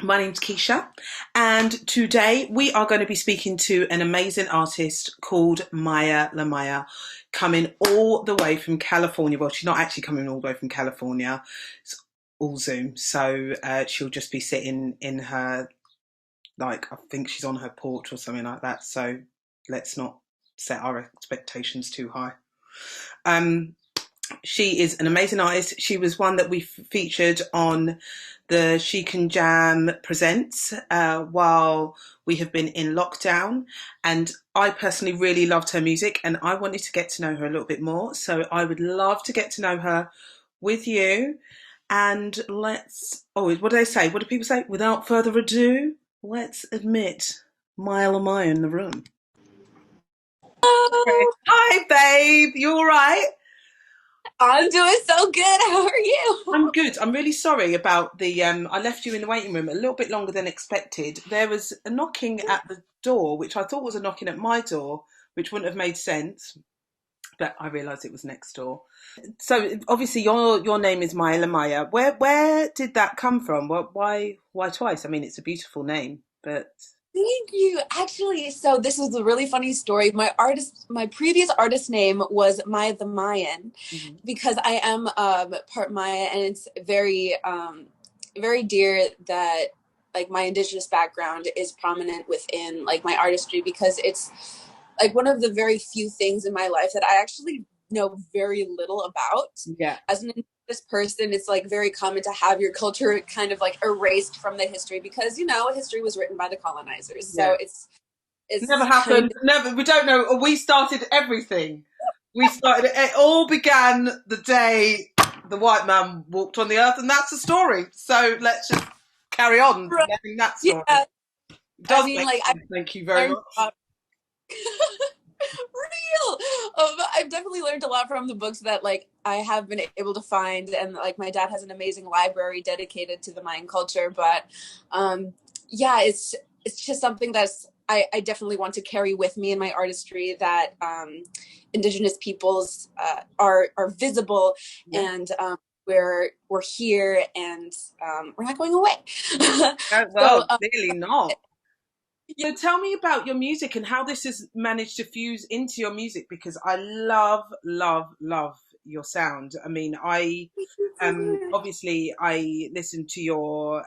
My name's Keisha, and today we are going to be speaking to an amazing artist called Maya Lamaya, coming all the way from California. Well, she's not actually coming all the way from California, it's all Zoom, so she'll just be sitting in her, like, I think she's on her porch or something like that, so let's not set our expectations too high. Um, she is an amazing artist. She was one that we featured on the She Can Jam Presents while we have been in lockdown. And I personally really loved her music and I wanted to get to know her a little bit more. So I would love to get to know her with you. And what do they say? What do people say? Without further ado, let's admit Maya Lamaya in the room. Hello. Hi, babe. You all right? I'm doing so good. How are you? I'm good. I'm really sorry about the. I left you in the waiting room a little bit longer than expected. There was a knocking at the door, which I thought was a knocking at my door, which wouldn't have made sense, but I realised it was next door. So obviously, your name is Maya Lamaya. Where did that come from? Why twice? I mean, it's a beautiful name, but Thank you. Actually, so this is a really funny story. My previous artist name was Maya the Mayan Mhm. because I am part Maya, and it's very dear that like my indigenous background is prominent within like my artistry because it's like one of the very few things in my life that I actually know very little about. Yeah, As an indigenous person, it's like very common to have your culture kind of like erased from the history because history was written by the colonizers. So yeah. Never it's kind happened. Never. We don't know. We started everything. We started. It all began the day the white man walked on the earth, and that's the story. So let's just carry on of letting that story. yeah. It I does mean, make like I sense. Thank you very learned much. about real. I've definitely learned a lot from the books that like I have been able to find, and like my dad has an amazing library dedicated to the Mayan culture. But yeah, it's just something I definitely want to carry with me in my artistry that indigenous peoples are visible Yeah. and we're here and we're not going away. Well, so clearly not. yeah, So tell me about your music and how this has managed to fuse into your music because I love, love, love your sound. I mean, I obviously I listened to your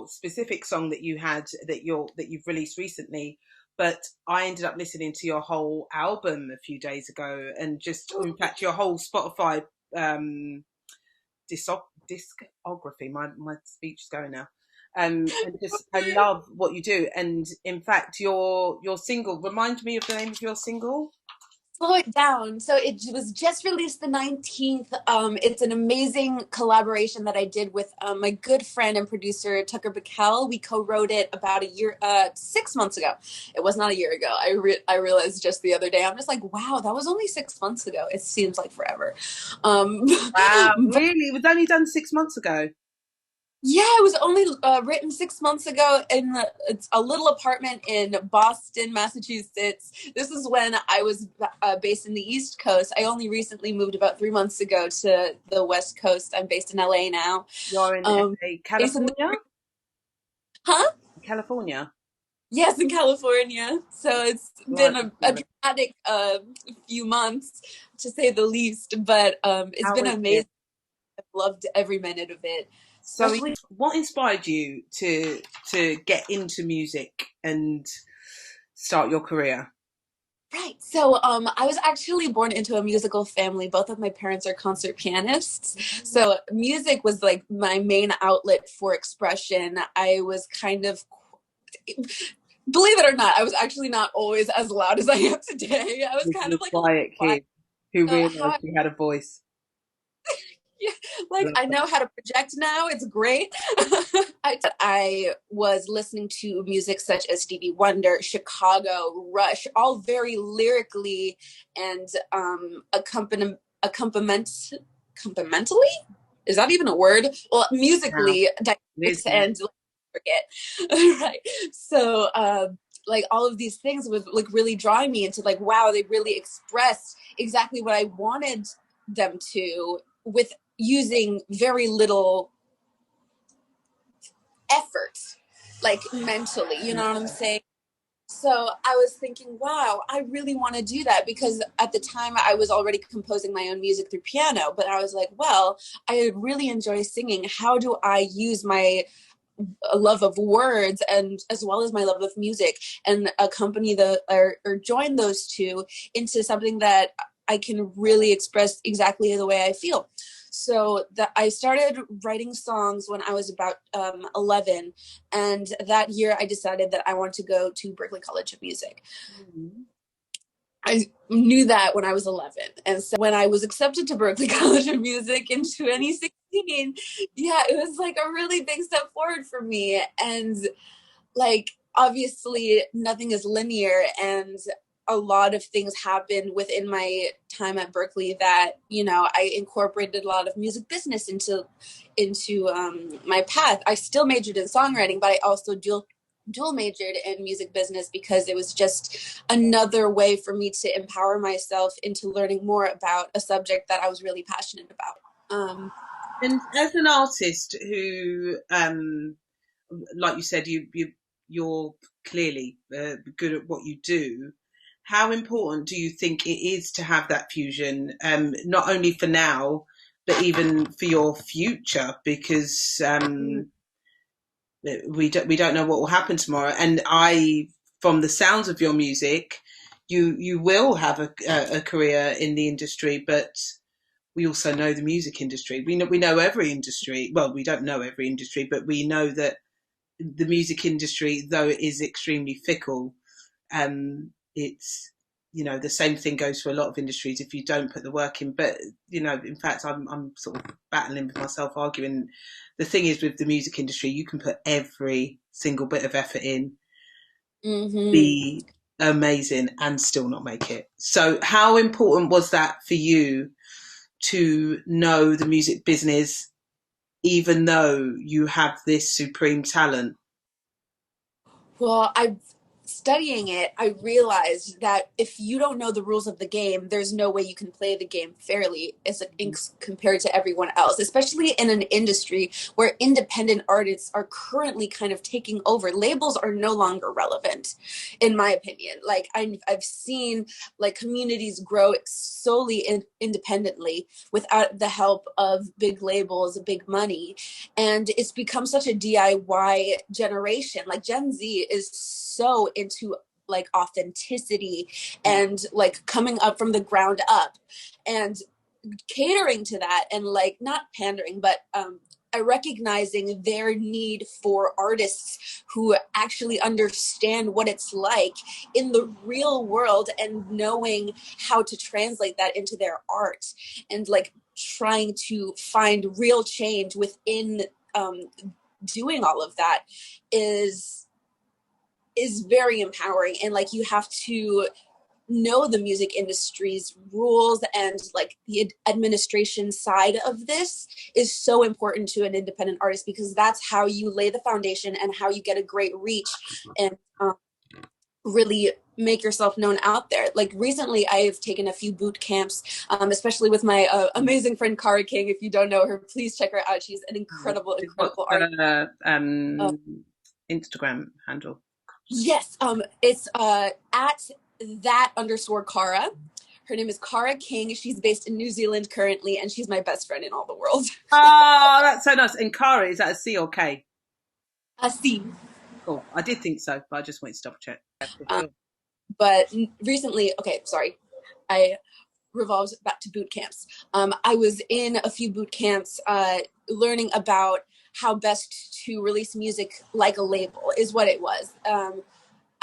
specific song that you had that you've released recently, but I ended up listening to your whole album a few days ago and just in fact your whole Spotify um discography. My speech is going now. And just I love what you do. And in fact, your single. Remind me of the name of your single. slow it down. So it was just released the 19th. It's an amazing collaboration that I did with my good friend and producer Tucker Backel. We co-wrote it about 6 months ago. It was not a year ago. I realized just the other day. I'm just like, wow, that was only 6 months ago. It seems like forever. Um, Wow, but really? It was only done 6 months ago. yeah, it was only written 6 months ago in it's a little apartment in Boston, Massachusetts. This is when I was based in the East Coast. I only recently moved about 3 months ago to the West Coast. I'm based in LA now. You're in Um, based in California. huh? California. Yes, in California. So it's been Right. a dramatic few months, to say the least. But it's How been is it? amazing. I've loved every minute of it, So, especially. what inspired you to get into music and start your career? Right. So I was actually born into a musical family. Both of my parents are concert pianists. So music was like my main outlet for expression. I was kind of, believe it or not, I was actually not always as loud as I am today. I was This kind is of like a a little quiet quiet. kid who So how realised he had a voice. yeah, I like love I that. know how to project now. It's great. I was listening to music such as Stevie Wonder, Chicago, Rush, all very lyrically and accompaniment is that even a word? Well, Now, musically Liz, diverse now. and forget. Right. So like all of these things would like really draw me into like, wow, they really expressed exactly what I wanted them to with using very little effort, like mentally, you know what I'm saying? So I was thinking, wow, I really want to do that, because at the time I was already composing my own music through piano, but I was like, well, I really enjoy singing. How do I use my love of words and as well as my love of music and accompany or join those two into something that I can really express exactly the way I feel? So that I started writing songs when I was about 11, and that year I decided that I wanted to go to Berklee College of Music. Mm-hmm. I knew that when I was 11. And so when I was accepted to Berklee College of Music in 2016, yeah, it was like a really big step forward for me. And like, obviously nothing is linear, and a lot of things happened within my time at Berklee that, you know, I incorporated a lot of music business into my path. I still majored in songwriting, but I also dual majored in music business because it was just another way for me to empower myself into learning more about a subject that I was really passionate about. And as an artist who, like you said, you're clearly good at what you do. How important do you think it is to have that fusion, not only for now, but even for your future? Because we don't know what will happen tomorrow. And from the sounds of your music, you will have a career in the industry, but we also know the music industry. We know every industry. Well, we don't know every industry, but we know that the music industry, though it is extremely fickle, it's, the same thing goes for a lot of industries if you don't put the work in. But in fact, I'm sort of battling with myself, arguing. The thing is, with the music industry, you can put every single bit of effort in, be amazing, and still not make it. So how important was that for you to know the music business, even though you have this supreme talent? Well, studying it, I realized that if you don't know the rules of the game, there's no way you can play the game fairly compared to everyone else, especially in an industry where independent artists are currently kind of taking over. Labels are no longer relevant, in my opinion. Like I've seen like communities grow solely independently without the help of big labels, big money. And it's become such a DIY generation. Like Gen Z is so into like authenticity and like coming up from the ground up and catering to that, and like not pandering, but recognizing their need for artists who actually understand what it's like in the real world and knowing how to translate that into their art, and like trying to find real change within doing all of that is very empowering. And like you have to know the music industry's rules, and like the administration side of this is so important to an independent artist, because that's how you lay the foundation and how you get a great reach and really make yourself known out there. Like recently I've taken a few boot camps, especially with my amazing friend Kara King. If you don't know her, please check her out. She's an incredible artist. Instagram handle? Yes, it's at that_Kara. Her name is Kara King. She's based in New Zealand currently, and she's my best friend in all the world. Oh, that's so nice. And Kara, is that a C or K? A C. Cool. I did think so, but I just wanted to double check. But recently, okay, sorry, I revolves back to boot camps. I was in a few boot camps learning about how best to release music like a label is what it was.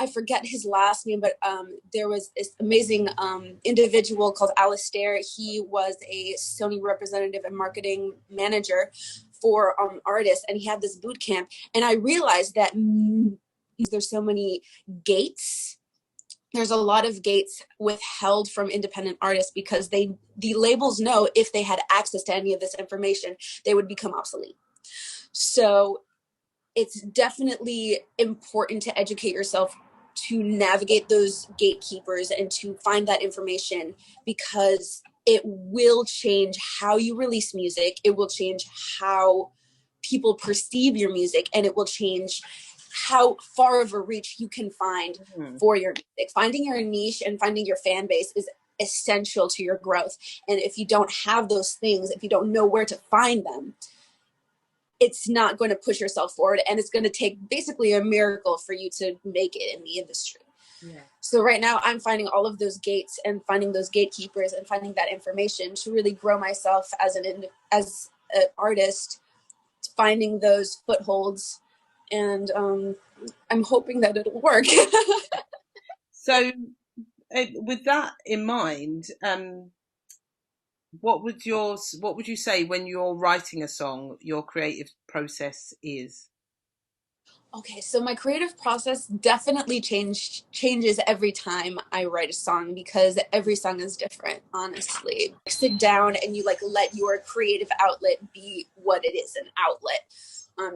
I forget his last name, but there was this amazing individual called Alistair. He was a Sony representative and marketing manager for artists, and he had this boot camp. And I realized that there's so many gates. There's a lot of gates withheld from independent artists because the labels know if they had access to any of this information, they would become obsolete. So it's definitely important to educate yourself to navigate those gatekeepers and to find that information, because it will change how you release music. It will change how people perceive your music, and it will change how far of a reach you can find for your music. Finding your niche and finding your fan base is essential to your growth. And if you don't have those things, if you don't know where to find them, it's not going to push yourself forward, and it's going to take basically a miracle for you to make it in the industry. Yeah. So right now I'm finding all of those gates and finding those gatekeepers and finding that information to really grow myself as an artist, finding those footholds, and I'm hoping that it'll work. So with that in mind, what would you say when you're writing a song, your creative process is? Okay, so my creative process definitely changes every time I write a song, because every song is different, honestly. Sit down and you like let your creative outlet be what it is, an outlet.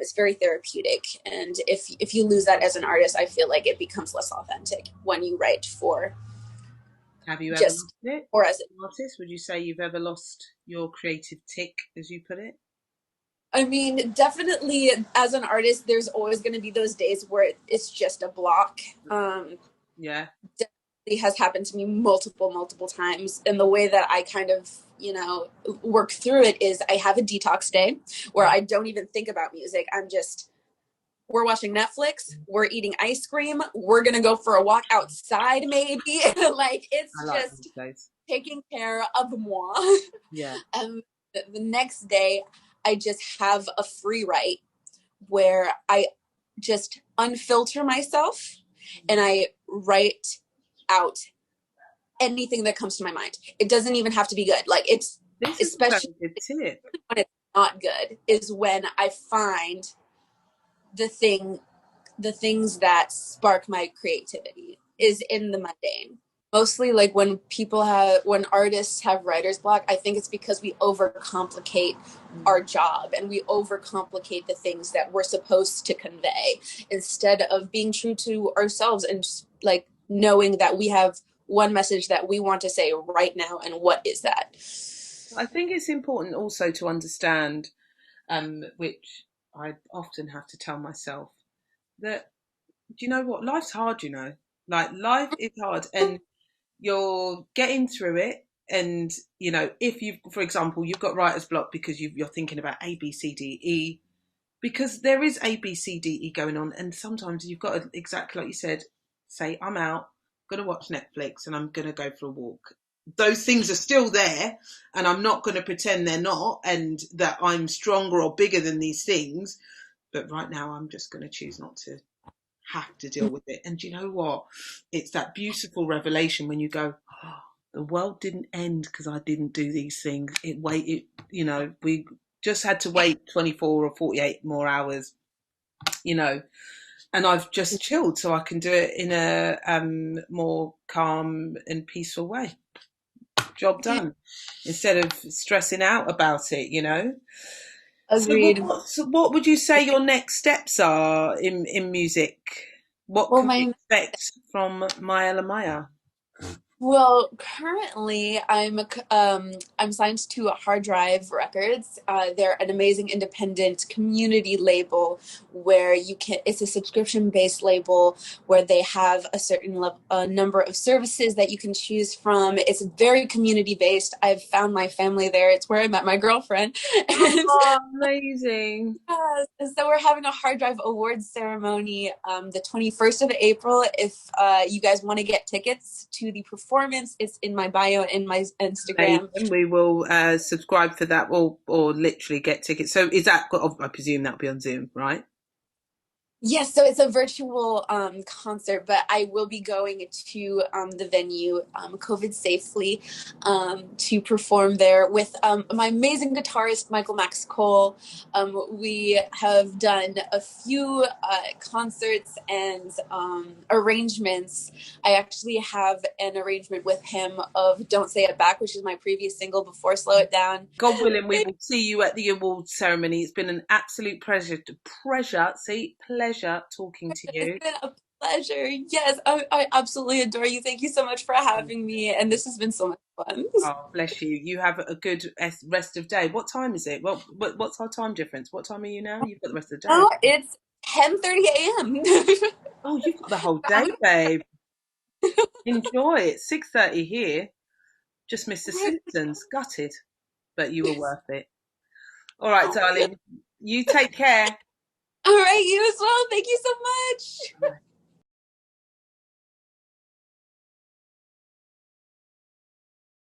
It's very therapeutic, and if you lose that as an artist, I feel like it becomes less authentic when you write for. Have you ever lost it? Or as an artist, would you say you've ever lost your creative tick, as you put it? I mean, definitely as an artist, there's always going to be those days where it's just a block. Yeah. Definitely has happened to me multiple times. And the way that I kind of, work through it is I have a detox day where I don't even think about music. We're watching Netflix, we're eating ice cream, we're going to go for a walk outside maybe. Like, it's just taking care of moi. Yeah. And the next day, I just have a free write where I just unfilter myself and I write out anything that comes to my mind. It doesn't even have to be good. Like, it's especially when it's not good is when I find the things that spark my creativity is in the mundane. Mostly like when artists have writer's block, I think it's because we overcomplicate our job and we overcomplicate the things that we're supposed to convey instead of being true to ourselves and like knowing that we have one message that we want to say right now, and what is that? I think it's important also to understand, which I often have to tell myself, that, do you know what? Life's hard, like life is hard, and you're getting through it. And, if for example, you've got writer's block because you're thinking about A, B, C, D, E, because there is A, B, C, D, E going on. And sometimes you've got to, exactly like you said, say, I'm out, going to watch Netflix and I'm going to go for a walk. Those things are still there, and I'm not going to pretend they're not, and that I'm stronger or bigger than these things. But right now I'm just going to choose not to have to deal with it. And do you know what? It's that beautiful revelation when you go, oh, the world didn't end because I didn't do these things. We just had to wait 24 or 48 more hours, and I've just chilled so I can do it in a more calm and peaceful way. Job done. Instead of stressing out about it, Agreed. So what would you say your next steps are in music? What can we expect from Maya Lamaya? Well, currently I'm signed to HRDRV Records. They're an amazing independent community label where it's a subscription-based label where they have a certain number of services that you can choose from. It's very community-based. I've found my family there. It's where I met my girlfriend. Oh, amazing. Yes. So we're having a HRDRV Awards ceremony the 21st of April. If you guys want to get tickets to the performance, it's in my bio in my Instagram. And we will subscribe for that, or literally get tickets. So is that, I presume that'll be on Zoom, right? Yes, so it's a virtual concert, but I will be going to the venue, COVID safely, to perform there with my amazing guitarist, Michael Max Cole. We have done a few concerts and arrangements. I actually have an arrangement with him of Don't Say It Back, which is my previous single before Slow It Down. God willing, we will see you at the awards ceremony. It's been an absolute pleasure talking to you. It's been a pleasure. Yes, I absolutely adore you. Thank you so much for having me. And this has been so much fun. Oh, bless you. You have a good rest of day. What time is it? What's our time difference? What time are you now? You've got the rest of the day. Now it's 10:30 a.m. Oh, you've got the whole day, babe. Enjoy it. 6:30 here. Just missed the Simpsons. Gutted, but you were worth it. All right, darling. You take care. All right, you as well. Thank you so much.